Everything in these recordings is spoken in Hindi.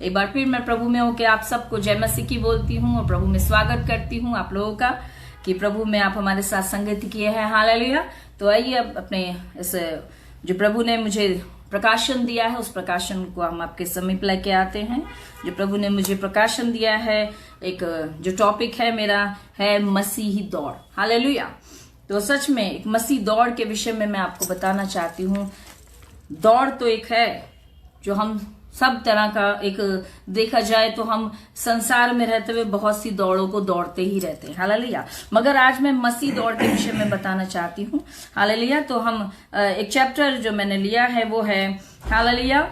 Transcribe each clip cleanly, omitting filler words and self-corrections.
एक बार फिर मैं प्रभु में होकर आप सबको जय मसीह की बोलती हूँ और प्रभु में स्वागत करती हूँ आप लोगों का कि प्रभु में आप हमारे साथ संगति किए हैं। हालेलुया। तो आइए अब अपने इस जो प्रभु ने मुझे प्रकाशन दिया है उस प्रकाशन को हम आपके समीप लेके आते हैं। जो प्रभु ने मुझे प्रकाशन दिया है, एक जो टॉपिक है मेरा है मसीही दौड़। हालेलुया। तो सच में एक मसीह दौड़ के विषय में मैं आपको बताना चाहती हूँ। दौड़ तो एक है जो हम सब तरह का, एक देखा जाए तो हम संसार में रहते हुए बहुत सी दौड़ों को दौड़ते ही रहते हैं। हालेलुया। मगर आज मैं मसीह दौड़ के विषय में बताना चाहती हूँ। हालेलुया। तो हम एक चैप्टर जो मैंने लिया है वो है हालेलुया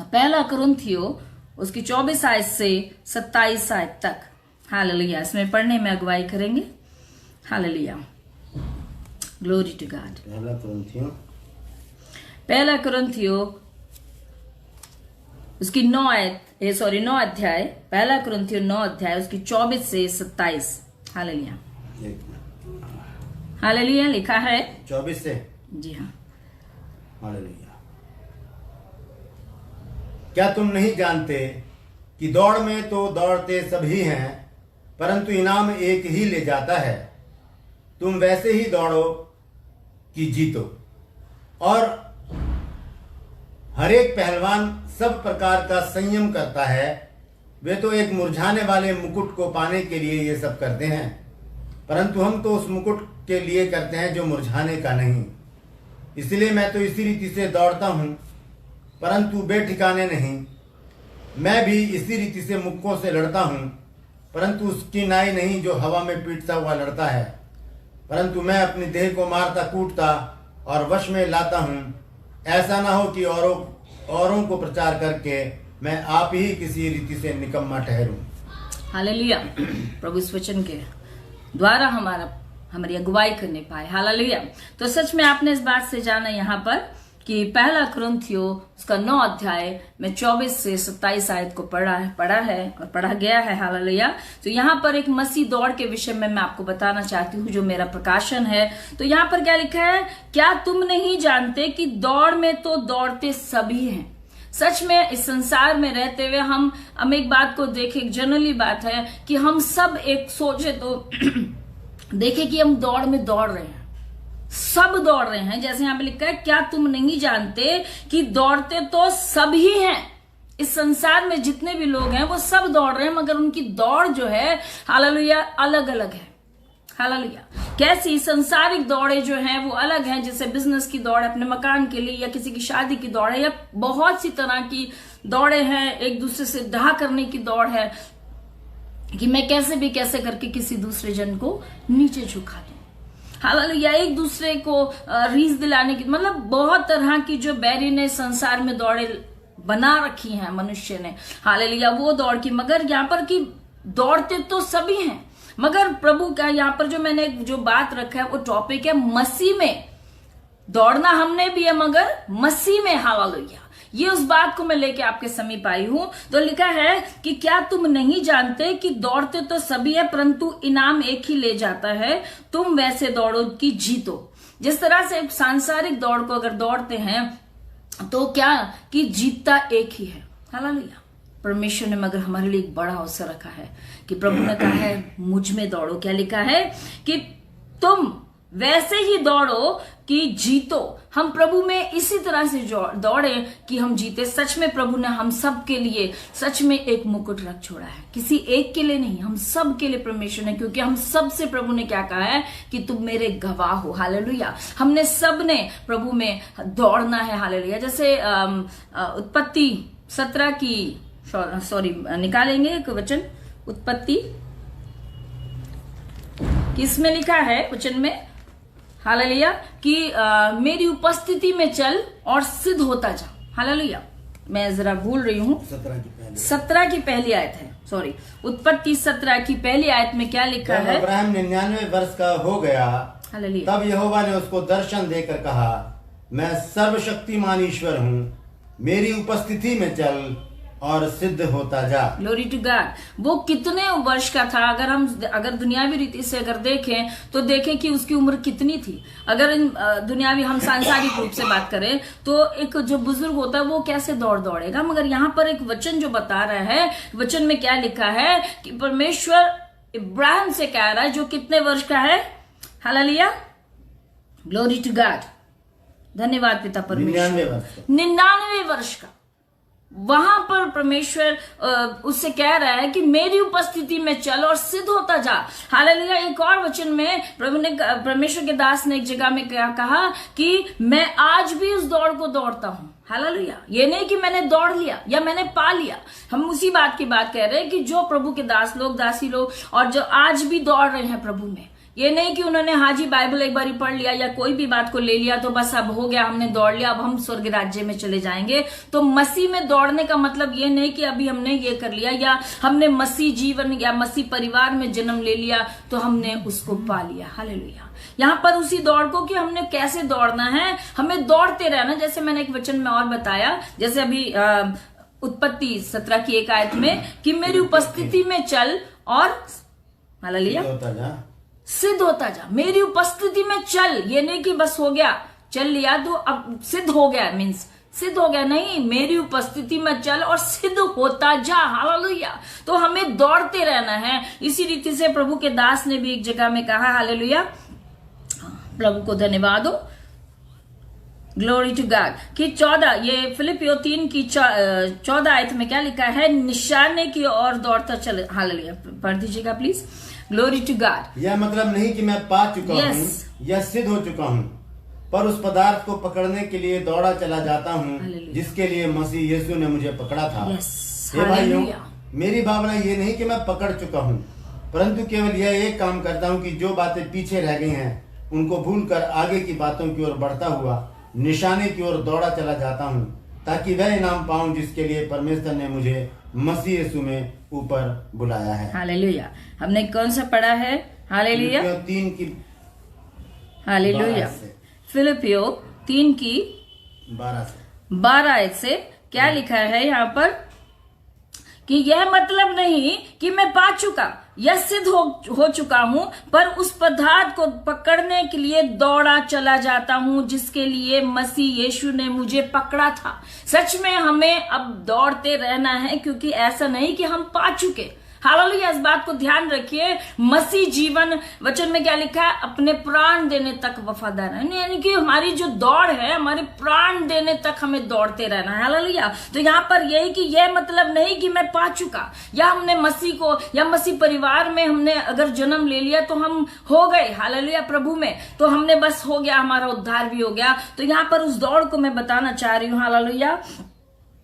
पहला कुरिन्थियों उसकी 24 आयत से 27 आयत तक। हालेलुया। इसमें पढ़ने में अगुवाई करेंगे। हालेलुया। Glory to God. पहला कुरिन्थियों उसकी 9 अध्याय, पहला कुरिन्थियों 9 अध्याय उसकी 24 से 27। हालेलुया। हालेलुया लिखा है 24 से। जी हाँ। हालेलुया। क्या तुम नहीं जानते कि दौड़ में तो दौड़ते सभी हैं, परंतु इनाम एक ही ले जाता है। तुम वैसे ही दौड़ो कि जीतो। और हर एक पहलवान सब प्रकार का संयम करता है। वे तो एक मुरझाने वाले मुकुट को पाने के लिए ये सब करते हैं, परंतु हम तो उस मुकुट के लिए करते हैं जो मुरझाने का नहीं। इसलिए मैं तो इसी रीति से दौड़ता हूँ, परंतु बेठिकाने नहीं। मैं भी इसी रीति से मुक्कों से लड़ता हूँ, परंतु उसकी नाई नहीं जो हवा में पीटता हुआ लड़ता है, परंतु मैं अपनी देह को मारता कूटता और वश में लाता हूँ। ऐसा ना हो कि औरों को प्रचार करके मैं आप ही किसी रीति से निकम्मा ठहरूं। हालेलुया। प्रभु इस वचन के द्वारा हमारी अगुवाई करने पाए। हालेलुया। तो सच में आपने इस बात से जाना यहाँ पर कि पहला कुरिन्थियों उसका 9 अध्याय में 24 से 27 आयत को पढ़ा है और पढ़ा गया है। हालेलुया। तो यहाँ पर एक मसीह दौड़ के विषय में मैं आपको बताना चाहती हूँ जो मेरा प्रकाशन है। तो यहाँ पर क्या लिखा है, क्या तुम नहीं जानते कि दौड़ में तो दौड़ते सभी हैं। सच में इस संसार में रहते हुए हम एक बात को देखें, जनरली बात है कि हम सब एक सोचे तो देखें कि हम दौड़ में दौड़ रहे हैं, सब दौड़ रहे हैं। जैसे यहां पे लिखा है, क्या तुम नहीं जानते कि दौड़ते तो सभी हैं। इस संसार में जितने भी लोग हैं वो सब दौड़ रहे हैं, मगर उनकी दौड़ जो है हालेलुया अलग अलग है। हालेलुया। कैसी संसारिक दौड़े जो हैं वो अलग हैं, जैसे बिजनेस की दौड़, अपने मकान के लिए, या किसी की शादी की दौड़ है, या बहुत सी तरह की दौड़े हैं। एक दूसरे से ढहा करने की दौड़ है कि मैं कैसे करके किसी दूसरे जन को नीचे झुका दूं। हालेलुया। एक दूसरे को रीस दिलाने की, मतलब बहुत तरह की जो बैरी ने संसार में दौड़े बना रखी हैं मनुष्य ने। हालेलुया। वो दौड़ की, मगर यहाँ पर की दौड़ते तो सभी हैं, मगर प्रभु का यहाँ पर जो मैंने जो बात रखा है वो टॉपिक है मसीह में दौड़ना। हमने भी है मगर मसीह में। हालेलुया। ये उस बात को मैं लेके आपके समीप आई हूं। तो लिखा है कि क्या तुम नहीं जानते कि दौड़ते तो सभी है, परंतु इनाम एक ही ले जाता है। तुम वैसे दौड़ो कि जीतो। जिस तरह से एक सांसारिक दौड़ को अगर दौड़ते हैं तो क्या कि जीतता एक ही है। हालेलुया। परमेश्वर ने मगर हमारे लिए एक बड़ा अवसर रखा है कि प्रभु ने कहा है मुझ में दौड़ो। क्या लिखा है कि तुम वैसे ही दौड़ो कि जीतो। हम प्रभु में इसी तरह से दौड़े कि हम जीते। सच में प्रभु ने हम सब के लिए सच में एक मुकुट रख छोड़ा है, किसी एक के लिए नहीं, हम सब के लिए परमेश्वर ने, क्योंकि हम सब से प्रभु ने क्या कहा है कि तुम मेरे गवाह हो। हालेलुया। हमने सब ने प्रभु में दौड़ना है। हालेलुया। जैसे उत्पत्ति 17 की निकालेंगे एक वचन, उत्पत्ति किसमें लिखा है वचन में, हालेलुया, कि मेरी उपस्थिति में चल और सिद्ध होता जा। हालेलुया। मैं जरा भूल रही हूँ, 17 की पहली आयत है, सॉरी, उत्पत्ति 17 की पहली आयत में क्या लिखा है। अब्राहम 99 वर्ष का हो गया, हालेलुया, तब यहोवा ने उसको दर्शन देकर कहा, मैं सर्वशक्तिमान ईश्वर हूँ, मेरी उपस्थिति में चल और सिद्ध होता जा। Glory to God. वो कितने वर्ष का था? अगर दुनियावी रीति से अगर देखें तो देखें कि उसकी उम्र कितनी थी। अगर दुनियावी हम सांसारिक रूप से बात करें तो एक जो बुजुर्ग होता है वो कैसे दौड़ेगा, मगर यहाँ पर एक वचन जो बता रहा है, वचन में क्या लिखा है कि परमेश्वर इब्राहिम से कह रहा है जो कितने वर्ष का है। Hallelujah, glory to God. धन्यवाद पिता परमेश्वर। 99 वर्ष का। वहां पर परमेश्वर उससे कह रहा है कि मेरी उपस्थिति में चल और सिद्ध होता जा। हालेलुया। एक और वचन में परमेश्वर के दास ने एक जगह में कहा कि मैं आज भी उस दौड़ को दौड़ता हूं। हालेलुया। ये नहीं कि मैंने दौड़ लिया या मैंने पा लिया। हम उसी बात की बात कह रहे हैं कि जो प्रभु के दास लोग, दासी लोग, और जो आज भी दौड़ रहे हैं प्रभु में, ये नहीं कि उन्होंने हाजी बाइबल एक बार पढ़ लिया या कोई भी बात को ले लिया तो बस अब हो गया, हमने दौड़ लिया, अब हम स्वर्ग राज्य में चले जाएंगे। तो मसीह में दौड़ने का मतलब ये नहीं कि अभी हमने ये कर लिया या हमने मसीह जीवन या मसीह परिवार में जन्म ले लिया तो हमने उसको पा लिया। हालेलुया। यहाँ पर उसी दौड़ को कि हमने कैसे दौड़ना है, हमें दौड़ते रहना। जैसे मैंने एक वचन में और बताया, जैसे अभी उत्पत्ति 17 की 1 आयत में कि मेरी उपस्थिति में चल और हालेलुया सिद्ध होता जा। मेरी उपस्थिति में चल, ये नहीं कि बस हो गया चल लिया तो अब सिद्ध हो गया, मीन्स सिद्ध हो गया, नहीं, मेरी उपस्थिति में चल और सिद्ध होता जा। हालेलुया। तो हमें दौड़ते रहना है। इसी रीति से प्रभु के दास ने भी एक जगह में कहा, हालेलुया, प्रभु को धन्यवाद हो, ग्लोरी टू गॉड, कि 14, ये फिलिपियो 3 की 14 आयत में क्या लिखा है, निशाने की ओर दौड़ता चले। हालेलुया, पढ़ दीजिएगा प्लीज। Glory to God. यह मतलब नहीं कि मैं पा चुका हूँ या सिद्ध हो चुका हूँ, पर उस पदार्थ को पकड़ने के लिए दौड़ा चला जाता हूँ जिसके लिए मसीह यीशु ने मुझे पकड़ा था। हे भाइयों, मेरी भावना ये नहीं कि मैं पकड़ चुका हूँ, परंतु केवल यह एक काम करता हूँ कि जो बातें पीछे रह गई हैं उनको भूलकर आगे की बातों की ओर बढ़ता हुआ निशाने की ओर दौड़ा चला जाता हूँ, ताकि वह इनाम पाऊं जिसके लिए परमेश्वर ने मुझे मसीह यीशु में ऊपर बुलाया है। हालेलुया। हमने कौन सा पढ़ा है? हालेलुया, 3 की हालेलुया, फिलिपियो 3 की 12 आयत से क्या लिखा है यहाँ पर कि यह मतलब नहीं कि मैं पा चुका या सिद्ध हो चुका हूं, पर उस पदार्थ को पकड़ने के लिए दौड़ा चला जाता हूं जिसके लिए मसीह यीशु ने मुझे पकड़ा था। सच में हमें अब दौड़ते रहना है, क्योंकि ऐसा नहीं कि हम पा चुके। हालेलुया। इस बात को ध्यान रखिए। मसीह जीवन, वचन में क्या लिखा है, अपने प्राण देने तक वफादार है, यानी कि हमारी जो दौड़ है, हमारे प्राण देने तक हमें दौड़ते रहना है। हालेलुया। तो यहाँ पर यही कि यह मतलब नहीं कि मैं पा चुका या हमने मसीह को या मसीह परिवार में हमने अगर जन्म ले लिया तो हम हो गए, हालेलुया, प्रभु में, तो हमने बस हो गया, हमारा उद्धार भी हो गया। तो यहाँ पर उस दौड़ को मैं बताना चाह रही हूँ, हालेलुया,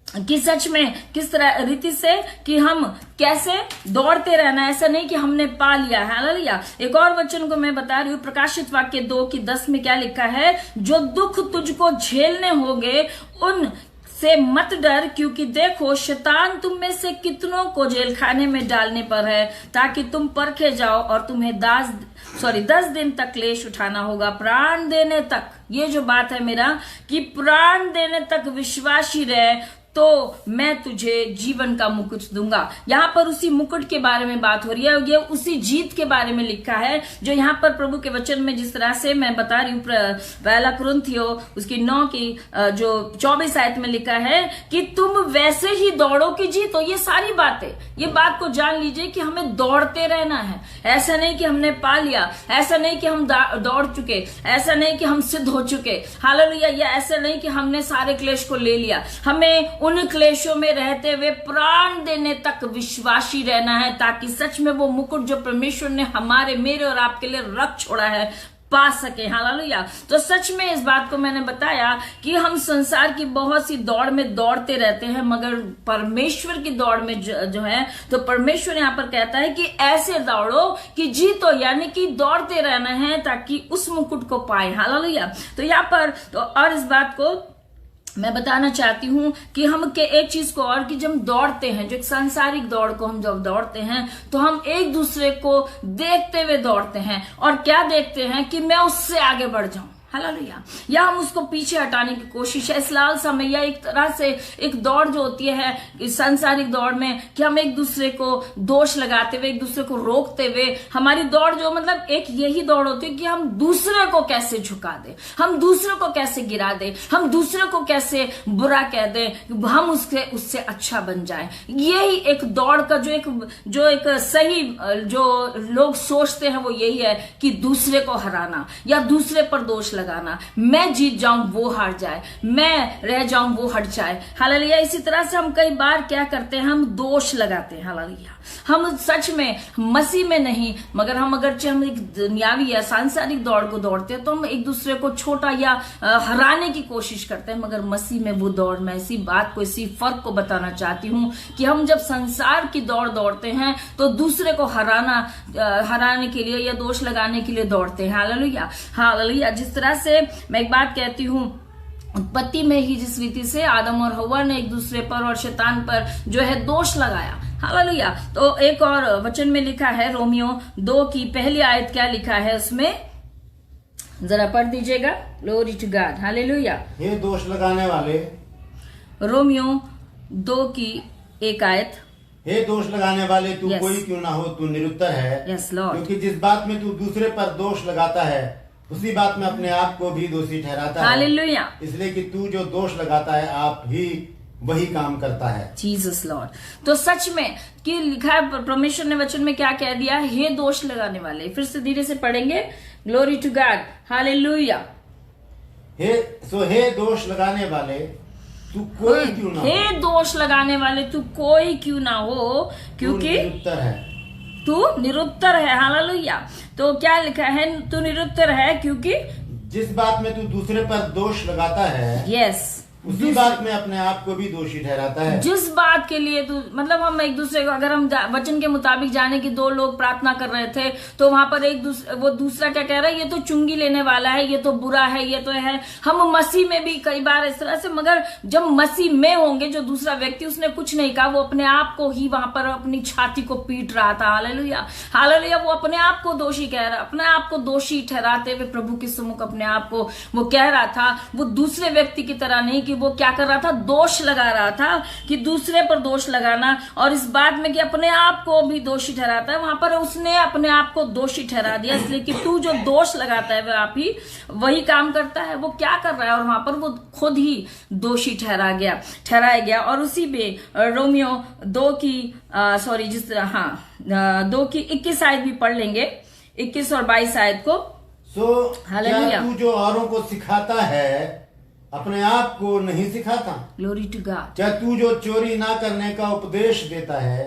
कि सच में किस तरह रीति से कि हम कैसे दौड़ते रहना, ऐसा नहीं कि हमने पा लिया। हालेलुया। एक और वचन को मैं बता रही हूँ, प्रकाशित वाक्य 2:10 में क्या लिखा है, जो दुख तुझको झेलने होंगे उन से मत डर, क्योंकि देखो शैतान तुम में से कितनों को जेल खाने में डालने पर है, ताकि तुम परखे जाओ और तुम्हें 10 दिन तक क्लेश उठाना होगा, प्राण देने तक। ये जो बात है मेरा कि प्राण देने तक विश्वासी रहे तो मैं तुझे जीवन का मुकुट दूंगा। यहाँ पर उसी मुकुट के बारे में बात हो रही है, ये उसी जीत के बारे में लिखा है जो यहाँ पर प्रभु के वचन में जिस तरह से मैं बता रही हूँ, पहला कुरिन्थियो उसकी 9 की जो 24 आयत में लिखा है कि तुम वैसे ही दौड़ो कि जीतो। ये सारी बातें, ये बात को जान लीजिए कि हमें दौड़ते रहना है। ऐसा नहीं कि हमने पा लिया, ऐसा नहीं कि हम दौड़ चुके, ऐसा नहीं कि हम सिद्ध हो चुके, हालेलुया, या ऐसा नहीं कि हमने सारे क्लेश को ले लिया। हमें उन क्लेशों में रहते हुए प्राण देने तक विश्वासी रहना है, ताकि सच में वो मुकुट जो परमेश्वर ने हमारे, मेरे और आपके लिए रख छोड़ा है, पा सके। हालेलुया। तो सच में इस बात को मैंने बताया कि हम संसार की बहुत सी दौड़ में दौड़ते रहते हैं, मगर परमेश्वर की दौड़ में जो है, तो परमेश्वर यहाँ पर कहता है कि ऐसे दौड़ो कि जीतो, यानी कि दौड़ते रहना है ताकि उस मुकुट को पाए। हालेलुया। तो यहाँ पर तो और इस बात को मैं बताना चाहती हूँ कि हम के एक चीज को और, कि जब हम दौड़ते हैं, जो एक सांसारिक दौड़ को हम जब दौड़ते हैं तो हम एक दूसरे को देखते हुए दौड़ते हैं, और क्या देखते हैं कि मैं उससे आगे बढ़ जाऊं। हालेलुया। या हम उसको पीछे हटाने की कोशिश है, इस लालसा में, या एक तरह से एक दौड़ जो होती है इस सांसारिक दौड़ में कि हम एक दूसरे को दोष लगाते हुए, एक दूसरे को रोकते हुए, हमारी दौड़ जो मतलब एक यही दौड़ होती है कि हम दूसरे को कैसे झुका दे, हम दूसरे को कैसे गिरा दे, हम दूसरे को कैसे बुरा कह दे, हम उससे अच्छा बन जाए। यही एक दौड़ का जो एक सही जो लोग सोचते हैं वो यही है कि दूसरे को हराना या दूसरे पर दोष लगाना, मैं जीत जाऊं वो हार जाए, मैं रह जाऊं वो हट जाए। हालेलुया। इसी तरह से हम कई बार क्या करते हैं, हम दोष लगाते हैं। हालेलुया। हम सच में मसीह में नहीं, मगर हम अगरचे हम एक दुनियावी या सांसारिक दौड़ को दौड़ते हैं तो हम एक दूसरे को छोटा या हराने की कोशिश करते हैं, मगर मसीह में वो दौड़, मैं इसी बात को, इसी फर्क को बताना चाहती हूं कि हम जब संसार की दौड़ दौड़ते हैं तो दूसरे को हराने के लिए या दोष लगाने के लिए दौड़ते हैं। हालेलुया। हालेलुया। जिस तरह से मैं एक बात कहती हूं, उत्पत्ति में ही जिस रीति से आदम और हव्वा ने एक दूसरे पर और शैतान पर जो है दोष लगाया। हालेलुया। तो एक और वचन में लिखा है, रोमियो 2 की पहली आयत, क्या लिखा है उसमें, जरा पढ़ दीजिएगा। Glory to God. हालेलुया। हे दोष लगाने वाले, रोमियो 2 की 1 आयत, हे दोष लगाने वाले, तू Yes. कोई क्यों ना हो, तू निरुत्तर है। Yes, Lord. क्योंकि जिस बात में तू दूसरे पर दोष लगाता है उसी बात में अपने आप को भी दोषी ठहराता है। हालेलुया। इसलिए कि तू जो दोष लगाता है आप ही वही काम करता है। Jesus Lord. तो सच में कि लिखा है, परमेश्वर ने वचन में क्या कह दिया, हे दोष लगाने वाले। फिर से धीरे से पढ़ेंगे। Glory to God. हालेलुया। हे दोष लगाने वाले, तू कोई क्यों ना हो, हे दोष लगाने वाले, तू कोई क्यों ना हो, क्योंकि तू निरुत्तर है। तू निरुत्तर है। हालेलुया। तो क्या लिखा है, तू निरुत्तर है क्योंकि जिस बात में तू दूसरे पर दोष लगाता है, यस, उसी बात में अपने आप को भी दोषी ठहराता है। जिस बात के लिए तू, मतलब हम एक दूसरे को, अगर हम वचन के मुताबिक जाने कि 2 लोग प्रार्थना कर रहे थे तो वहां पर वो दूसरा क्या कह रहा है, ये तो चुंगी लेने वाला है, ये तो बुरा है, ये तो है। हम मसीह में भी कई बार इस तरह से, मगर जब मसीह में होंगे जो दूसरा व्यक्ति, उसने कुछ नहीं कहा, वो अपने आप को ही वहां पर अपनी छाती को पीट रहा था। हालेलुया। हालेलुया। वो अपने आप को दोषी कह रहा, अपने आप को दोषी ठहराते हुए प्रभु के सम्मुख अपने आप को वो कह रहा था। वो दूसरे व्यक्ति की तरह नहीं कि वो क्या कर रहा था, दोष लगा रहा था, कि दूसरे पर दोष लगाना, और इस बात में कि अपने आप को भी दोषी ठहराता है, वहां पर उसने अपने आप को दोषी ठहरा दिया। इसलिए कि तू जो दोष लगाता है वह आप ही वही काम करता है, वो क्या कर रहा है, और वहां पर वो खुद ही दोषी ठहराया गया। और उसी में रोमियो 2 की 2 की 21 आयत भी पढ़ लेंगे, 21 और 22 आयत को। क्या तू जो औरों को सिखाता है अपने आप को नहीं सिखाता? Glory to God. क्या तू जो चोरी ना करने का उपदेश देता है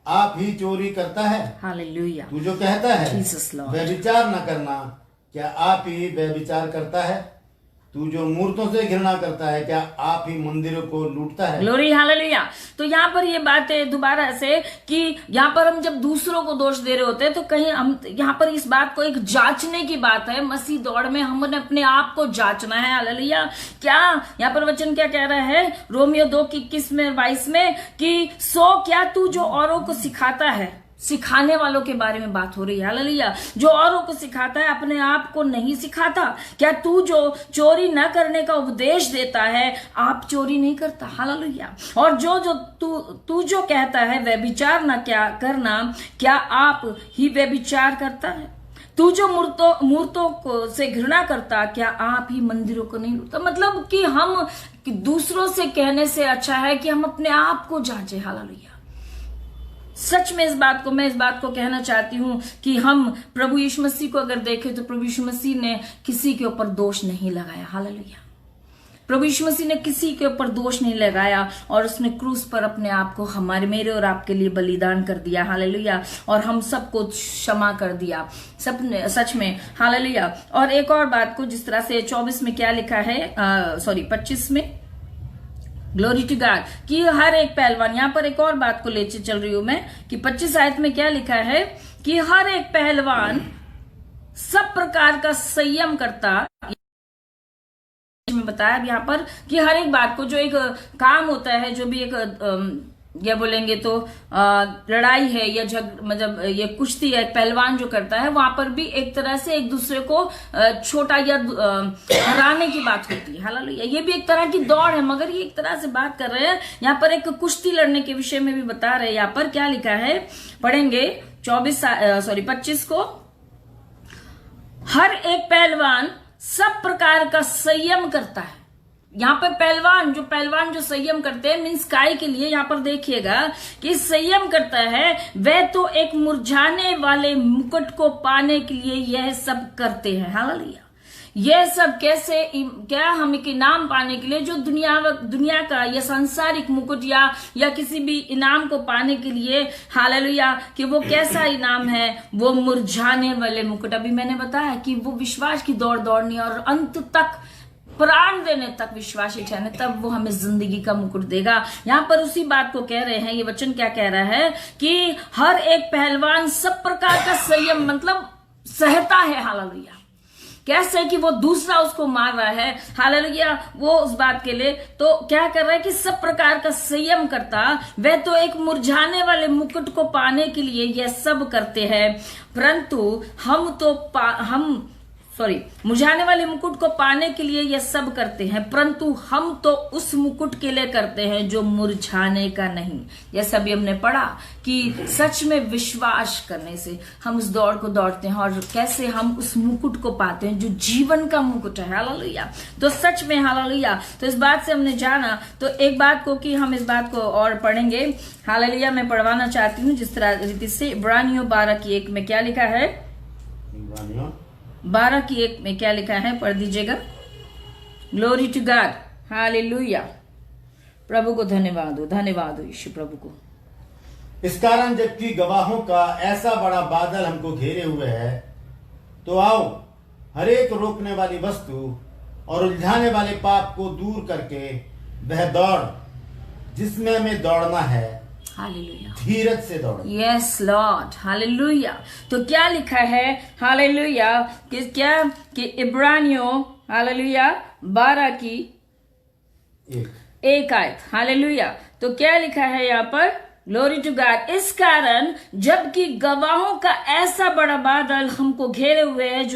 आप ही चोरी करता है? हालेलुया। तू जो कहता है जीसस लॉर्ड, व्यभिचार न करना, क्या आप ही व्यभिचार करता है? तू जो मूर्तों से घृणा करता है क्या आप ही मंदिरों को लूटता है? ग्लोरी। हालेलुया। तो यहाँ पर ये बात है दोबारा से कि यहाँ पर हम जब दूसरों को दोष दे रहे होते हैं तो कहीं हम यहाँ पर इस बात को एक जांचने की बात है। मसीह दौड़ में हमने अपने आप को जांचना है। हालेलुया। क्या यहाँ पर वचन क्या कह रहा है, रोमियो 2 की 21 में 22 में, कि क्या तू जो औरों को सिखाता है, सिखाने वालों के बारे में बात हो रही है। हालेलुया। जो औरों को सिखाता है अपने आप को नहीं सिखाता। क्या तू जो चोरी न करने का उपदेश देता है आप चोरी नहीं करता? हालेलुया। और जो तू जो कहता है व्यभिचार न क्या करना, क्या आप ही व्यभिचार करता है? तू जो मूर्तों को से घृणा करता, क्या आप ही मंदिरों को नहीं लूटता? मतलब कि दूसरों से कहने से अच्छा है कि हम अपने आप को जांचे। हालेलुया। सच में मैं इस बात को कहना चाहती हूं कि हम प्रभु यीशु मसीह को अगर देखें तो प्रभु यीशु मसीह ने किसी के ऊपर दोष नहीं लगाया। हालेलुया। प्रभु यीशु मसीह ने किसी के ऊपर दोष नहीं लगाया और उसने क्रूस पर अपने आप को मेरे और आपके लिए बलिदान कर दिया। हालेलुया। और हम सबको क्षमा कर दिया सच में। हालेलुया। और एक और बात को, जिस तरह से 24 में क्या लिखा है, 25 में, ग्लोरी टू गॉड, कि हर एक पहलवान, यहां पर एक और बात को ले चल रही हूं मैं, कि 25 आयत में क्या लिखा है कि हर एक पहलवान सब प्रकार का संयम करता। में बताया यहाँ पर कि हर एक बात को, जो एक काम होता है, जो भी एक या बोलेंगे तो लड़ाई है या मतलब ये कुश्ती है, पहलवान जो करता है वहां पर भी एक तरह से एक दूसरे को छोटा या हराने की बात होती है। हालेलुया। ये भी एक तरह की दौड़ है, मगर ये एक तरह से बात कर रहे हैं यहाँ पर एक कुश्ती लड़ने के विषय में भी बता रहे हैं। यहाँ पर क्या लिखा है, पढ़ेंगे 25 को। हर एक पहलवान सब प्रकार का संयम करता है। यहाँ पे पहलवान जो संयम करते हैं मीन्स काय के लिए, यहाँ पर देखिएगा कि संयम करता है वह तो एक मुरझाने वाले मुकुट को पाने के लिए यह सब करते हैं। हालेलुया। यह सब कैसे, क्या हम एक इनाम पाने के लिए, जो दुनिया का या सांसारिक मुकुट या किसी भी इनाम को पाने के लिए, हालेलुया, कि वो कैसा इनाम है, वो मुरझाने वाले मुकुट। अभी मैंने बताया कि वो विश्वास की दौड़ दौड़नी और अंत तक प्राण देने तक विश्वासी ठहरने, तब वो हमें जिंदगी का मुकुट देगा। यहाँ पर उसी बात को कह रहे हैं। ये वचन क्या कह रहा है कि हर एक पहलवान सब प्रकार का संयम मतलब सहता है। हालेलुया। कैसे कि वो दूसरा उसको मार रहा है, हालेलुया, वो उस बात के लिए तो क्या कर रहा है कि सब प्रकार का संयम करता, वह तो एक मुरझाने वाले मुकुट को पाने के लिए यह सब करते हैं, परंतु मुरझाने वाले मुकुट को पाने के लिए यह सब करते हैं, परंतु हम तो उस मुकुट के लिए करते हैं जो मुरझाने का नहीं। जैसा भी हमने पढ़ा कि सच में विश्वास करने से हम उस दौड़ को दौड़ते हैं और कैसे हम उस मुकुट को पाते हैं जो जीवन का मुकुट है। हालेलुया। तो सच में हालेलुया। तो इस बात से हमने जाना, तो एक बात को कि हम इस बात को और पढ़ेंगे। हालेलुया। मैं पढ़वाना चाहती हूँ जिस तरह रीति से इब्रानियों 12:1 में क्या लिखा है, 12:1 में क्या लिखा है, पढ़ दीजिएगा। Glory to God. हालेलुया। प्रभु को धन्यवाद हो यीशु प्रभु को। इस कारण जबकि गवाहों का ऐसा बड़ा बादल हमको घेरे हुए है, तो आओ हरेक रोकने वाली वस्तु और उलझाने वाले पाप को दूर करके वह दौड़ जिसमें हमें दौड़ना है, हालेलुया, धीरज से दौड़ो। Yes Lord. हालेलुया। तो क्या लिखा है, हालेलुया, कि क्या कि इब्रानियों हालेलुया 12:1 आयत। हालेलुया। तो क्या लिखा है यहाँ पर, ग्लोरी टू गॉड। इस कारण जबकि गवाहों का ऐसा बड़ा बादल हमको घेरे हुए है,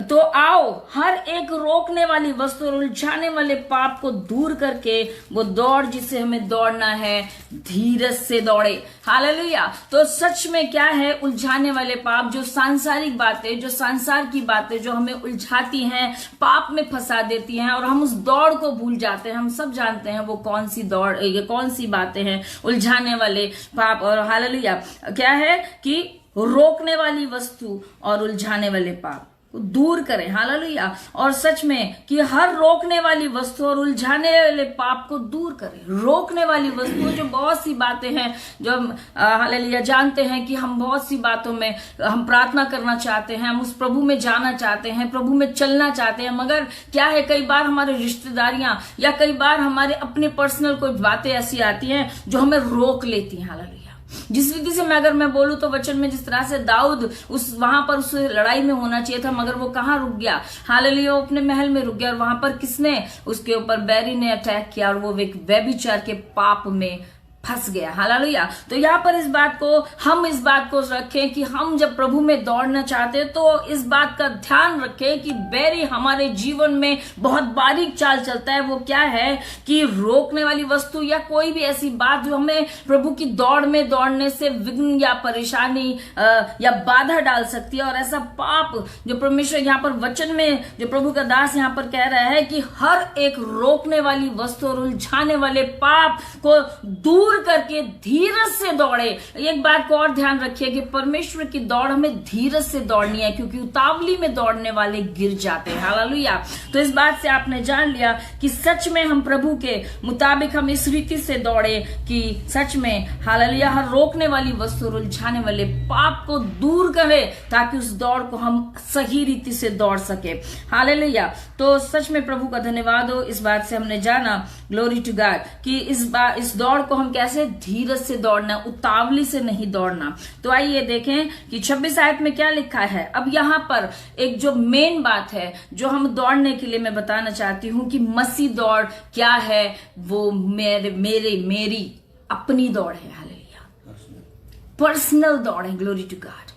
तो आओ हर एक रोकने वाली वस्तु और उलझाने वाले पाप को दूर करके वो दौड़ जिसे हमें दौड़ना है, धीरज से दौड़े। हालेलुया। तो सच में क्या है, उलझाने वाले पाप, जो सांसारिक बातें, जो संसार की बातें जो हमें उलझाती हैं, पाप में फंसा देती हैं और हम उस दौड़ को भूल जाते हैं। हम सब जानते हैं वो कौन सी दौड़, ये कौन सी बातें हैं, उलझाने वाले पाप। और हालेलुया क्या है कि रोकने वाली वस्तु और उलझाने वाले पाप को दूर करें। हालेलुया। और सच में कि हर रोकने वाली वस्तु और उलझाने वाले पाप को दूर करें। रोकने वाली वस्तु जो बहुत सी बातें हैं जो हम हालेलुया जानते हैं कि हम बहुत सी बातों में हम प्रार्थना करना चाहते हैं, हम उस प्रभु में जाना चाहते हैं, प्रभु में चलना चाहते हैं, मगर क्या है कई बार हमारे रिश्तेदारियां या कई बार हमारे अपने पर्सनल कोई बातें ऐसी आती हैं जो हमें रोक लेती हैं। हालेलुया। जिस विधि से अगर मैं बोलूं तो वचन में जिस तरह से दाऊद वहां पर उस लड़ाई में होना चाहिए था, मगर वो कहां रुक गया, हालेलुया, अपने महल में रुक गया। और वहां पर किसने उसके ऊपर, बैरी ने अटैक किया और वो एक व्यभिचार के पाप में फंस गया। हालेलुया। तो यहाँ पर इस बात को रखें कि हम जब प्रभु में दौड़ना चाहते हैं तो इस बात का ध्यान रखें कि बैरी हमारे जीवन में बहुत बारीक चाल चलता है। वो क्या है कि रोकने वाली वस्तु या कोई भी ऐसी बात जो हमें प्रभु की दौड़ में दौड़ने से विघ्न या परेशानी या बाधा डाल सकती है। और ऐसा पाप जो परमेश्वर यहाँ पर वचन में जो प्रभु का दास यहाँ पर कह रहा है कि हर एक रोकने वाली वस्तु और उलझाने वाले पाप को दूर करके धीरज से दौड़े। एक बात को और ध्यान रखिए कि परमेश्वर की दौड़ हमें धीरज से दौड़नी है, क्योंकि उतावली में दौड़ने वाले गिर जाते हैं। हालेलुया। तो इस बात से आपने जान लिया कि सच में हम प्रभु के मुताबिक हम इस रीति से दौड़े कि सच में हालेलुया हर रोकने वाली वस्तु और उलझाने वाले पाप को दूर करें, ताकि उस दौड़ को हम सही रीति से दौड़ सके। हालेलुया। तो सच में प्रभु का धन्यवाद हो। इस बात से हमने जाना, ग्लोरी टू गॉड, कि इस दौड़ को हम कैसे धीरज से दौड़ना, उतावली से नहीं दौड़ना। तो आइए देखें कि 26 आयत में क्या लिखा है। अब यहाँ पर एक जो मेन बात है जो हम दौड़ने के लिए मैं बताना चाहती हूँ कि मसीह दौड़ क्या है, वो मेरी अपनी दौड़ है, हालेलुया, पर्सनल दौड़ है, ग्लोरी टू गॉड।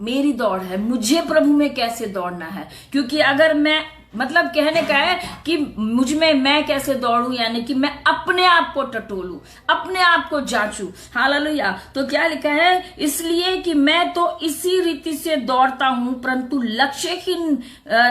मेरी दौड़ है, मुझे प्रभु में कैसे दौड़ना है, क्योंकि अगर मैं मतलब कहने का है कि मुझ में मैं कैसे दौड़ूं, यानी कि मैं अपने आप को टटोलूं, अपने आप को जांचूं, हालेलुया। तो क्या लिखा है, इसलिए कि मैं तो इसी रीति से दौड़ता हूं, परंतु लक्ष्यहीन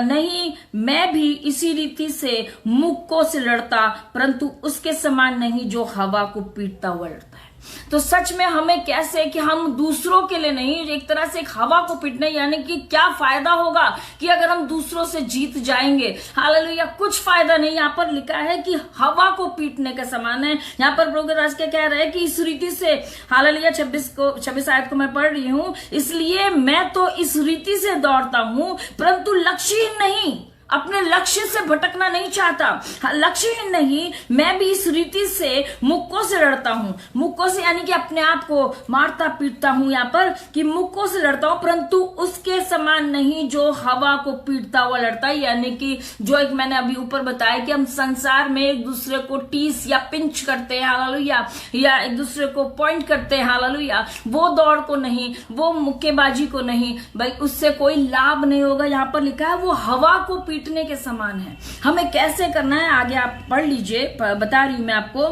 नहीं, मैं भी इसी रीति से मुक्कों से लड़ता, परंतु उसके समान नहीं जो हवा को पीटता हुआ लड़ता है। तो सच में हमें कैसे कि हम दूसरों के लिए नहीं, एक तरह से एक हवा को पीटने, यानी कि क्या फायदा होगा कि अगर हम दूसरों से जीत जाएंगे, हालेलुया, कुछ फायदा नहीं। यहाँ पर लिखा है कि हवा को पीटने के समान है। यहाँ पर प्रभु राज क्या कह रहे हैं कि इस रीति से, हालेलुया, 26 आयत को मैं पढ़ रही हूं, इसलिए मैं तो इस रीति से दौड़ता हूं, परंतु लक्ष्यहीन नहीं, अपने लक्ष्य से भटकना नहीं चाहता, लक्ष्यहीन नहीं, मैं भी इस रीति से मुक्कों से लड़ता हूं। मुक्कों से यानी कि अपने आप को मारता पीटता हूं, यहाँ पर कि मुक्कों से लड़ता हूं, परंतु उसके समान नहीं जो हवा को पीटता हुआ लड़ता है। यानी कि जो एक मैंने अभी ऊपर बताया कि हम संसार में एक दूसरे को टीस या पिंच करते हैं, हालेलुया, या एक दूसरे को पॉइंट करते हैं, हालेलुया, वो दौड़ को नहीं, वो मुक्केबाजी को नहीं, भाई उससे कोई लाभ नहीं होगा। यहाँ पर लिखा है वो हवा को पीटने के समान है। हमें कैसे करना है, आगे आप पढ़ लीजिए, बता रही हूं मैं आपको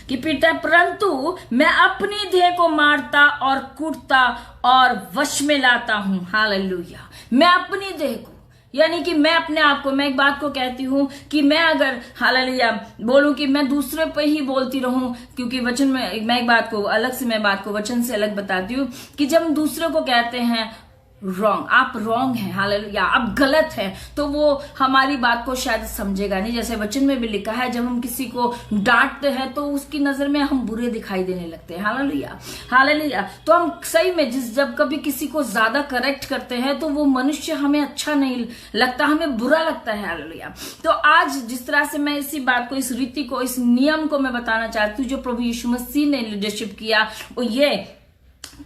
कि पीटता है, परंतु मैं अपनी देह को मारता और कूटता और वश में लाता हूं, हालेलुया। मैं अपनी देह को, यानी कि मैं अपने आप को, मैं एक बात को कहती हूं कि मैं अगर हालेलुया बोलूं कि मैं दूसरे पे ही बोलती रहूं, क्योंकि वचन में मैं एक बात को अलग से, मैं बात को वचन से अलग बताती हूं कि जब हम दूसरे को कहते हैं रॉन्ग, आप रॉन्ग हैं, हालेलुया, आप गलत हैं, तो वो हमारी बात को शायद समझेगा नहीं। जैसे वचन में भी लिखा है, जब हम किसी को डांटते हैं तो उसकी नजर में हम बुरे दिखाई देने लगते हैं, हालेलुया, हालेलुया। तो हम सही में जब कभी किसी को ज्यादा करेक्ट करते हैं तो वो मनुष्य हमें अच्छा नहीं लगता, हमें बुरा लगता है, हालेलुया। तो आज जिस तरह से मैं इसी बात को, इस रीति को, इस नियम को मैं बताना चाहती हूँ जो प्रभु यीशु मसीह ने लीडरशिप किया, वो ये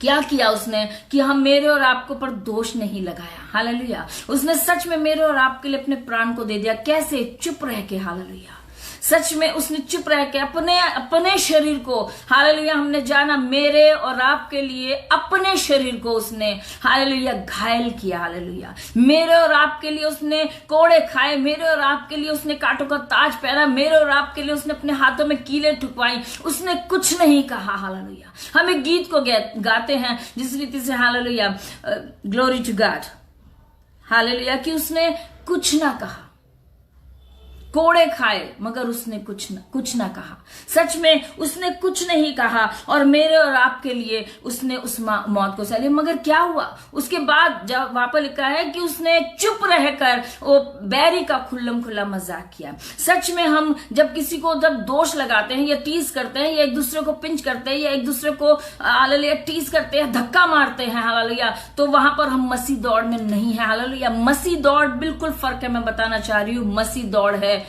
क्या किया उसने कि हम मेरे और आपको पर दोष नहीं लगाया, हालेलुया। उसने सच में मेरे और आपके लिए अपने प्राण को दे दिया। कैसे? चुप रह के, हालेलुया। सच में उसने चुप रह के अपने शरीर को, हालेलुया, हमने जाना मेरे और आपके लिए अपने शरीर को उसने, हालेलुया, घायल किया, हालेलुया। मेरे और आपके लिए उसने कोड़े खाए, मेरे और आपके लिए उसने कांटों का ताज पहना, मेरे और आपके लिए उसने अपने हाथों में कीलें ठुकवाई, उसने कुछ नहीं कहा, हालेलुया। हम एक गीत को गाते हैं जिस रीति से, hallelujah, glory to God, hallelujah, कि उसने कुछ ना कहा, कोड़े खाए मगर उसने कुछ ना कहा। सच में उसने कुछ नहीं कहा और मेरे और आपके लिए उसने उस मौत को सह लिया। मगर क्या हुआ उसके बाद? जब वहां पर लिखा है कि उसने चुप रहकर वो बैरी का खुल्लम खुल्ला मजाक किया। सच में हम जब किसी को जब दोष लगाते हैं या टीज करते हैं या एक दूसरे को पिंच करते हैं या एक दूसरे को हालेलुया टीज करते हैं, धक्का मारते हैं, हालेलुया, तो वहां पर हम मसीह दौड़ में नहीं है, हालेलुया। मसीह दौड़ बिल्कुल फर्क है। मैं बताना चाह रही हूं, मसीह दौड़ है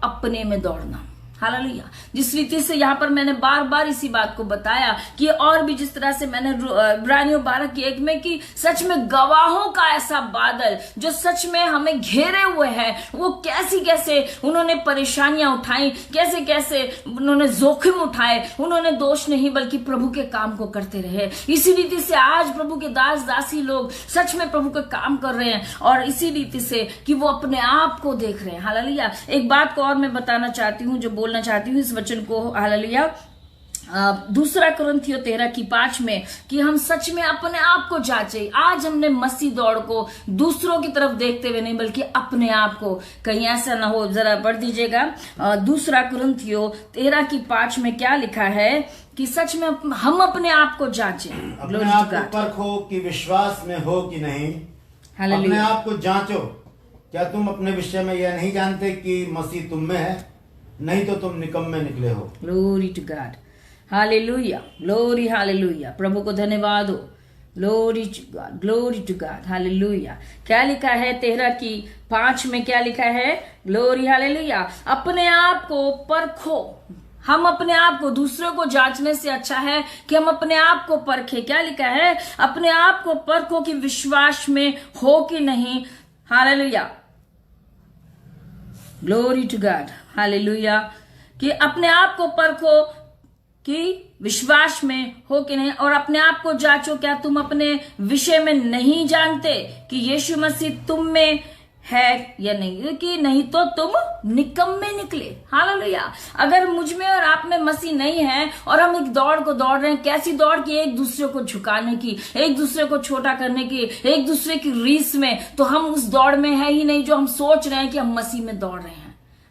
अपने में दौड़ना, हालेलुया। जिस रीति से यहाँ पर मैंने बार बार इसी बात को बताया कि और भी जिस तरह से मैंने इब्रानियों 12:1 में कि सच में गवाहों का ऐसा बादल जो सच में हमें घेरे हुए है, वो कैसे उन्होंने परेशानियां उठाई, कैसे उन्होंने जोखिम उठाए, उन्होंने दोष नहीं बल्कि प्रभु के काम को करते रहे। इसी रीति से आज प्रभु के दास दासी लोग सच में प्रभु का काम कर रहे हैं और इसी रीति से कि वो अपने आप को देख रहे हैं, हालेलुया। एक बात को और मैं बताना चाहती हूँ, जो बोलना चाहती हूँ इस वचन को, हालेलुया, 2 कुरिन्थियों 13:5 में कि हम सच में अपने आप को जांचे। आज हमने मसीह दौड़ को दूसरों की तरफ देखते हुए नहीं बल्कि अपने आप को, कहीं ऐसा ना हो, जरा पढ़ दीजिएगा 2 कुरिन्थियों 13:5 में क्या लिखा है कि सच में हम अपने आप को जांचे, अपने आप को परखो कि विश्वास में हो कि नहीं, अपने आप को जांचो। क्या तुम अपने विषय में यह नहीं जानते कि मसीह तुम में है? नहीं तो तुम निकम्मे निकले हो। Glory to God, hallelujah, glory, hallelujah. प्रभु को धन्यवाद हो, glory to God, glory to God, hallelujah. क्या लिखा है 13:5 में? क्या लिखा है? Glory, hallelujah. अपने आप को परखो। हम अपने आप को, दूसरों को जांचने से अच्छा है कि हम अपने आप को परखें। क्या लिखा है? अपने आप को परखो कि विश्वास में हो कि नहीं, hallelujah, glory to God, hallelujah. कि अपने आप को परखो कि विश्वास में हो कि नहीं, और अपने आप को जांचो, क्या तुम अपने विषय में नहीं जानते कि यीशु मसीह तुम में है या नहीं, क्योंकि नहीं तो तुम निकम्मे निकले। हालेलुया। अगर मुझ में और आप में मसीह नहीं है और हम एक दौड़ को दौड़ रहे हैं, कैसी दौड़ की, एक दूसरे को झुकाने की, एक दूसरे को छोटा करने की, एक दूसरे की रीस में, तो हम उस दौड़ में है ही नहीं जो हम सोच रहे हैं कि हम मसीह में दौड़ रहे हैं।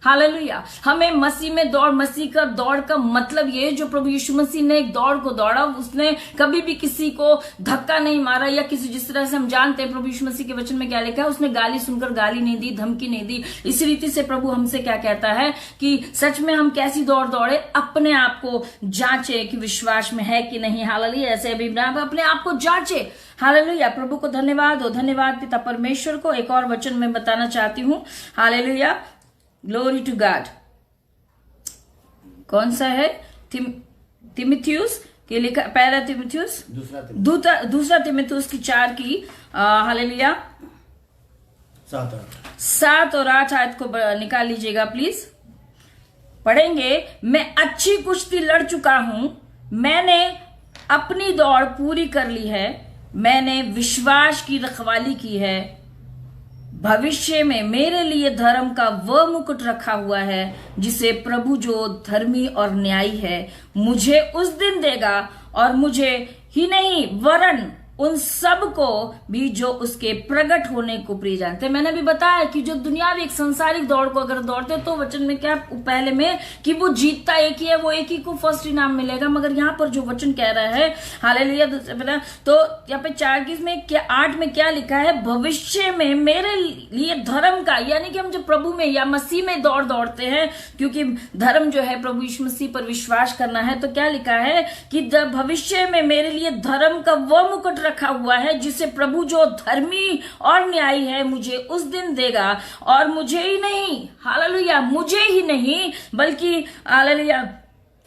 हालेलुया। हमें मसीह में दौड़, मसीह का दौड़ का मतलब ये, जो प्रभु यीशु मसीह ने एक दौड़ को दौड़ा, उसने कभी भी किसी को धक्का नहीं मारा, या किसी, जिस तरह से हम जानते हैं प्रभु यीशु मसीह के वचन में क्या लिखा है, उसने गाली सुनकर गाली नहीं दी, धमकी नहीं दी। इसी रीति से प्रभु हमसे क्या कहता है कि सच में हम कैसी दौड़ दौड़े, अपने आप को जांचे कि विश्वास में है कि नहीं। हालेलुया। ऐसे अभी अपने आप को जांचे। हालेलुया। प्रभु को धन्यवाद हो, धन्यवाद पिता परमेश्वर को। एक और वचन मैं बताना चाहती हूँ। हालेलुया। Glory to God. कौन सा है? तिमिथियुस के लिखा, पहला तिमिथियुस, दूसरा तिमिथियुस की 4 की हालेलुया 7 और 8 आयत को निकाल लीजिएगा प्लीज। पढ़ेंगे। मैं अच्छी कुश्ती लड़ चुका हूं, मैंने अपनी दौड़ पूरी कर ली है, मैंने विश्वास की रखवाली की है। भविष्य में मेरे लिए धर्म का वह मुकुट रखा हुआ है जिसे प्रभु, जो धर्मी और न्यायी है, मुझे उस दिन देगा, और मुझे ही नहीं वरन उन सब को भी जो उसके प्रकट होने को प्रिय जानते हैं। मैंने भी बताया कि जो दुनियावी एक संसारिक दौड़ को अगर दौड़ते तो वचन में क्या पहले में कि वो जीतता एक ही है, वो एक ही को फर्स्ट इनाम मिलेगा। मगर यहाँ पर जो वचन कह रहा है हालेलुया, तो यहाँ पे 4 में क्या 8 में क्या लिखा है? भविष्य में मेरे लिए धर्म का, यानी कि हम जब प्रभु में या मसीह में दौड़ दौड़ते हैं, क्योंकि धर्म जो है प्रभु यीशु मसीह पर विश्वास करना है, तो क्या लिखा है कि भविष्य में मेरे लिए धर्म का वह मुकुट रखा हुआ है जिसे प्रभु, जो धर्मी और न्यायी है, मुझे उस दिन देगा। और मुझे ही नहीं, हालेलुया, मुझे ही नहीं बल्कि हालेलुया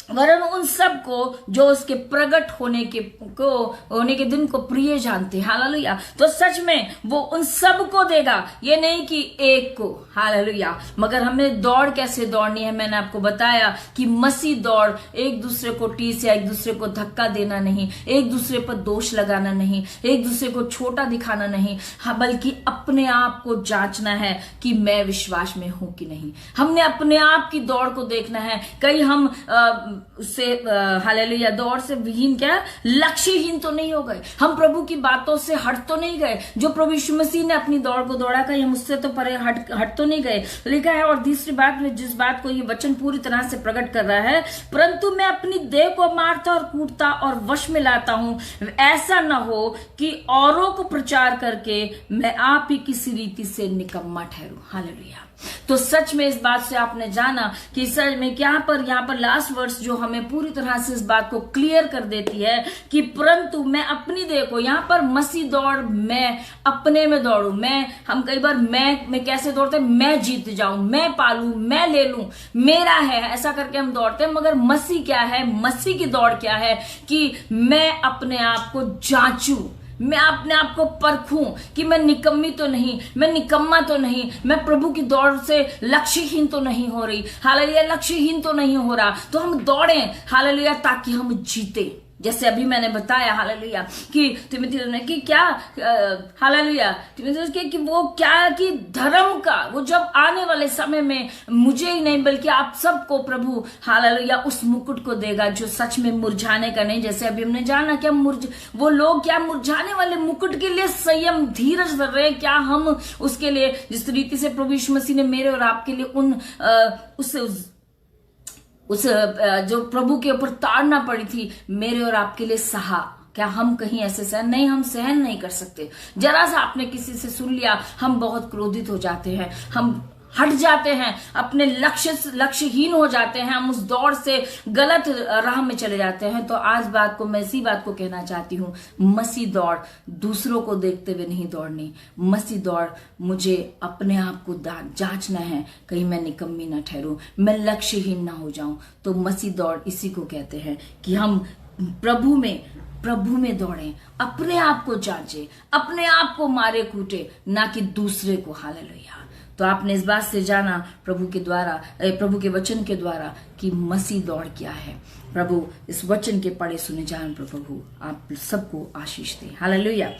वरन उन सब को जो उसके प्रकट होने के दिन को प्रिय जानते हैं। हालेलुया। तो सच में वो उन सब को देगा, ये नहीं कि एक को। हालेलुया। मगर हमें दौड़ कैसे दौड़नी है, मैंने आपको बताया कि मसीह दौड़ एक दूसरे को टीस या एक दूसरे को धक्का देना नहीं, एक दूसरे पर दोष लगाना नहीं, एक दूसरे को छोटा दिखाना नहीं, हाँ, बल्कि अपने आप को जांचना है कि मैं विश्वास में हूं कि नहीं। हमने अपने आप की दौड़ को देखना है। कहीं हम उससे हालेलुया दौड़ से विहीन, क्या लक्ष्यहीन तो नहीं हो गए, हम प्रभु की बातों से हट तो नहीं गए। जो प्रभु यीशु मसीह ने अपनी दौड़ को दौड़ा, कहीं हम उससे तो परे हट तो नहीं गए। लिखा है, और तीसरी बात में जिस बात को ये वचन पूरी तरह से प्रकट कर रहा है, परंतु मैं अपनी देह को मारता और कूटता और वश में लाता हूं, ऐसा न हो कि औरों को प्रचार करके मैं आप ही किसी रीति से निकम्मा ठहरूं। हालेलुया। तो सच में इस बात से आपने जाना कि सच में यहाँ पर लास्ट वर्स जो हमें पूरी तरह से इस बात को क्लियर कर देती है कि परंतु मैं अपनी देह को, यहाँ पर मसीह दौड़, मैं अपने में दौड़ू। हम कई बार मैं कैसे दौड़ते हैं, मैं जीत जाऊं, मैं पालू, मैं ले लूं, मेरा है, ऐसा करके हम दौड़ते हैं। मगर मसीह क्या है, मसीह की दौड़ क्या है कि मैं अपने आप को जांचूं, मैं अपने आप को परखूं कि मैं निकम्मी तो नहीं, मैं निकम्मा तो नहीं, मैं प्रभु की दौड़ से लक्ष्यहीन तो नहीं हो रही। हालेलुया, लक्ष्यहीन तो नहीं हो रहा। तो हम दौड़ें हालेलुया ताकि हम जीते। जैसे अभी मैंने बताया हालेलुया कि तिमुथियुस ने कि क्या हालेलुया तिमुथियुस के कि वो क्या कि धर्म का, वो जब आने वाले समय में मुझे ही नहीं बल्कि आप सबको प्रभु हालेलुया उस मुकुट को देगा जो सच में मुरझाने का नहीं। जैसे अभी हमने जाना क्या वो लोग क्या मुरझाने वाले मुकुट के लिए संयम धीरज धर रहे हैं, क्या हम उसके लिए जिस रीति से प्रभु यीशु मसीह ने मेरे और आपके लिए उस जो प्रभु के ऊपर ताड़ना पड़ी थी, मेरे और आपके लिए सहा, क्या हम कहीं ऐसे सहन नहीं, हम सहन नहीं कर सकते। जरा सा आपने किसी से सुन लिया, हम बहुत क्रोधित हो जाते हैं, हम हट जाते हैं, अपने लक्ष्यहीन हो जाते हैं, हम उस दौड़ से गलत राह में चले जाते हैं। तो आज मैं इसी बात को कहना चाहती हूँ, मसीह दौड़ दूसरों को देखते हुए नहीं दौड़नी। मसीह दौड़ मुझे अपने आप को जांचना है, कहीं मैं निकम्मी ना ठहरूं, मैं लक्ष्यहीन ना हो जाऊं। तो मसीह दौड़ इसी को कहते हैं कि हम प्रभु में दौड़ें, अपने आप को जांचे, अपने आप को मारे कूटे, ना कि दूसरे को। हालेलुया। तो आपने इस बात से जाना प्रभु के द्वारा, प्रभु के वचन के द्वारा कि मसीह दौड़ क्या है। प्रभु इस वचन के पढ़े सुने जान पर प्रभु आप सबको आशीष दे। हालेलुया।